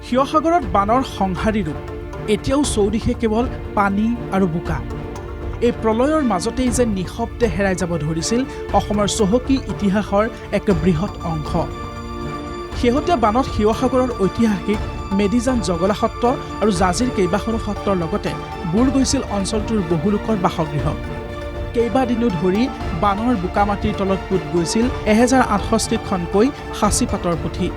শিৱসাগৰত বানৰ সংহাৰী ৰূপ এতিয়াও চৌদিশে কেৱল পানী আৰু বোকা এই প্ৰলয়ৰ মাজতেই যে নিশব্দে হেৰাই যাব ধৰিছিল অসমৰ চহকী ইতিহাসৰ এক বৃহৎ অংশ শেহতীয়া বানত শিৱসাগৰৰ ঐতিহাসিক মেডিজান জগলা সত্ৰ আৰু জাজিৰ কেইবাখনো সত্ৰৰ লগতে বুৰ গৈছিল অঞ্চলটোৰ বহু লোকৰ বাসগৃহ কেইবাদিনো ধৰি বানৰ বোকা মাটিৰ তলত পুত গৈছিল 1068খনকৈ সাঁচি পাতৰ পুথি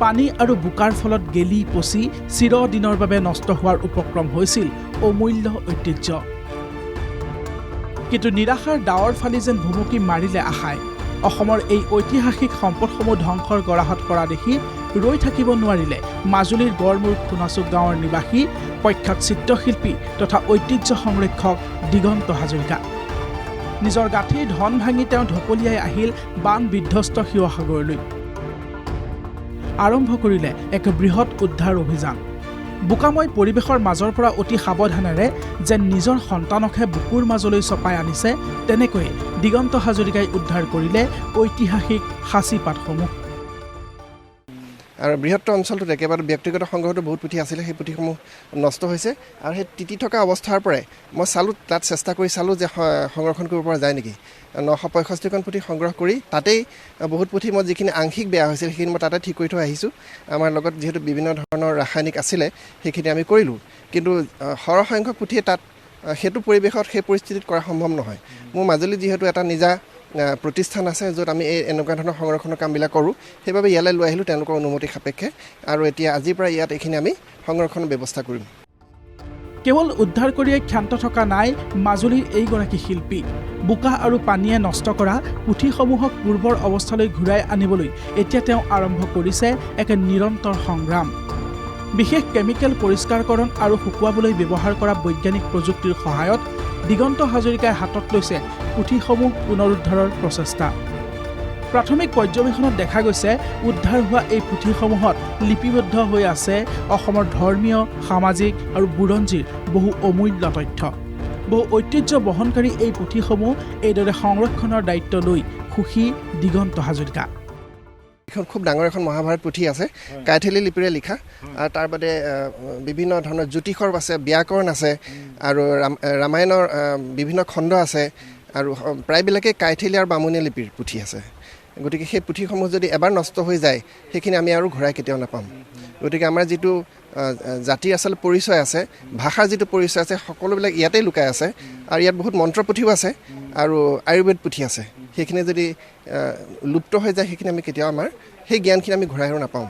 পানী আৰু বোকাৰ ফলত গেলি পচি চিৰদিনৰ বাবে নষ্ট হোৱাৰ উপক্ৰম হৈছিল অমূল্য ঐতিহ্য কিন্তু নিৰাশাৰ ডাৱৰ ফালি যেন ভুমুকি মাৰিলে আশায় অসমৰ এই ঐতিহাসিক সম্পদসমূহ ধ্বংসৰ গৰাহত পৰা দেখি ৰৈ থাকিব নোৱাৰিলে মাজুলীৰ গড়মূৰ খুনাচুক গাঁৱৰ নিবাসী প্ৰখ্যাত চিত্ৰশিল্পী তথা ঐতিহ্য সংৰক্ষক দিগন্ত হাজৰিকা নিজৰ গাঁঠিৰ ধন ভাঙি তেওঁ ঢপলিয়াই আহিল বান বিধ্বস্ত শিৱসাগৰলৈ আৰম্ভ কৰিলে এক বৃহৎ উদ্ধাৰ অভিযান বোকাময় পৰিৱেশৰ মাজৰ পৰা অতি সাৱধানেৰে যেন নিজৰ সন্তানকহে বুকুৰ মাজলৈ চপাই আনিছে তেনেকৈ দিগন্ত হাজৰিকাই উদ্ধাৰ কৰিলে ঐতিহাসিক সাঁচি পাতসমূহ আৰু বৃহত্তৰ অঞ্চলটোত একেবাৰে ব্যক্তিগত সংগ্ৰহটো বহুত পুথি আছিলে সেই পুথিসমূহ নষ্ট হৈছে আৰু সেই তিতি থকা অৱস্থাৰ পৰাই মই চালোঁ তাত চেষ্টা কৰি চালোঁ যে সংৰক্ষণ কৰিব পৰা যায় নেকি 965খন পুথি সংগ্ৰহ কৰি তাতেই বহুত পুথি মই যিখিনি আংশিক বেয়া হৈছিল সেইখিনি মই তাতে ঠিক কৰি থৈ আহিছোঁ আমাৰ লগত যিহেতু বিভিন্ন ধৰণৰ ৰাসায়নিক আছিলে সেইখিনি আমি কৰিলোঁ কিন্তু সৰহসংখ্যক পুথিয়ে তাত সেইটো পৰিৱেশত সেই পৰিস্থিতিত কৰা সম্ভৱ নহয় মোৰ মাজুলীত যিহেতু এটা নিজা প্ৰতিষ্ঠান আছে য'ত আমি এই এনেকুৱা ধৰণৰ সংৰক্ষণৰ কামবিলাক কৰোঁ সেইবাবে ইয়ালৈ লৈ আহিলোঁ তেওঁলোকৰ অনুমতি সাপেক্ষে আৰু এতিয়া আজিৰ পৰা ইয়াত এইখিনি আমি সংৰক্ষণৰ ব্যৱস্থা কৰিম কেৱল উদ্ধাৰ কৰিয়ে ক্ষান্ত থকা নাই মাজুলীৰ এইগৰাকী শিল্পী বোকা আৰু পানীয়ে নষ্ট কৰা পুথিসমূহক পূৰ্বৰ অৱস্থালৈ ঘূৰাই আনিবলৈ এতিয়া তেওঁ আৰম্ভ কৰিছে এক নিৰন্তৰ সংগ্ৰাম বিশেষ কেমিকেল পৰিষ্কাৰকৰণ আৰু শুকুৱাবলৈ ব্যৱহাৰ কৰা বৈজ্ঞানিক প্ৰযুক্তিৰ সহায়ত দিগন্ত হাজৰিকাই হাতত লৈছে পুথিসমূহ পুনৰুদ্ধাৰৰ প্ৰচেষ্টা প্ৰাথমিক পৰ্যবেক্ষণত দেখা গৈছে উদ্ধাৰ হোৱা এই পুথিসমূহত লিপিবদ্ধ হৈ আছে অসমৰ ধৰ্মীয় সামাজিক আৰু বুৰঞ্জীৰ বহু অমূল্য তথ্য বহু ঐতিহ্য বহনকাৰী এই পুথিসমূহ এইদৰে সংৰক্ষণৰ দায়িত্ব লৈ সুখী দিগন্ত হাজৰিকা এখন খুব ডাঙৰ এখন মহাভাৰত পুথি আছে কাইথেলী লিপিৰে লিখা আৰু তাৰ বাদে বিভিন্ন ধৰণৰ জ্যোতিষৰ আছে ব্যাকৰণ আছে আৰু ৰামায়ণৰ বিভিন্ন খণ্ড আছে আৰু প্ৰায়বিলাকে কাইথেলী আৰু বামুণীয়া লিপিৰ পুথি আছে গতিকে সেই পুথিসমূহ যদি এবাৰ নষ্ট হৈ যায় সেইখিনি আমি আৰু ঘূৰাই কেতিয়াও নাপাম গতিকে আমাৰ যিটো জাতিৰ আচলতে পৰিচয় আছে ভাষাৰ যিটো পৰিচয় আছে সকলোবিলাক ইয়াতেই লুকাই আছে আৰু ইয়াত বহুত মন্ত্ৰ পুথিও আছে আৰু আয়ুৰ্বেদ পুথি আছে সেইখিনি যদি লুপ্ত হৈ যায় সেইখিনি আমি কেতিয়াও আমাৰ সেই জ্ঞানখিনি আমি ঘূৰাই আৰু নাপাওঁ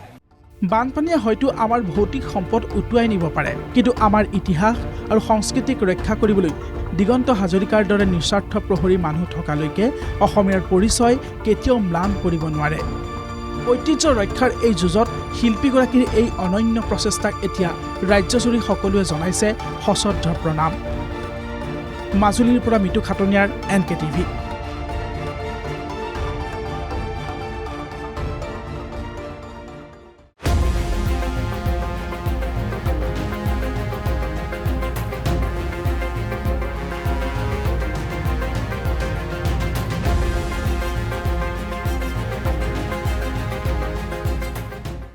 বানপানীয়ে হয়তো আমাৰ ভৌতিক সম্পদ উটুৱাই নিব পাৰে কিন্তু আমাৰ ইতিহাস আৰু সংস্কৃতিক ৰক্ষা কৰিবলৈ দিগন্ত হাজৰিকাৰ দৰে নিস্বাৰ্থ প্ৰহৰী মানুহ থকালৈকে অসমীয়াৰ পৰিচয় কেতিয়াও ম্লান কৰিব নোৱাৰে ঐতিহ্য ৰক্ষাৰ এই যুঁজত শিল্পীগৰাকীৰ এই অনন্য প্ৰচেষ্টাক এতিয়া ৰাজ্যজুৰি সকলোৱে জনাইছে সশ্ৰদ্ধ প্ৰণাম মাজুলীৰ পৰা মিতু খাটনিয়াৰ NKTV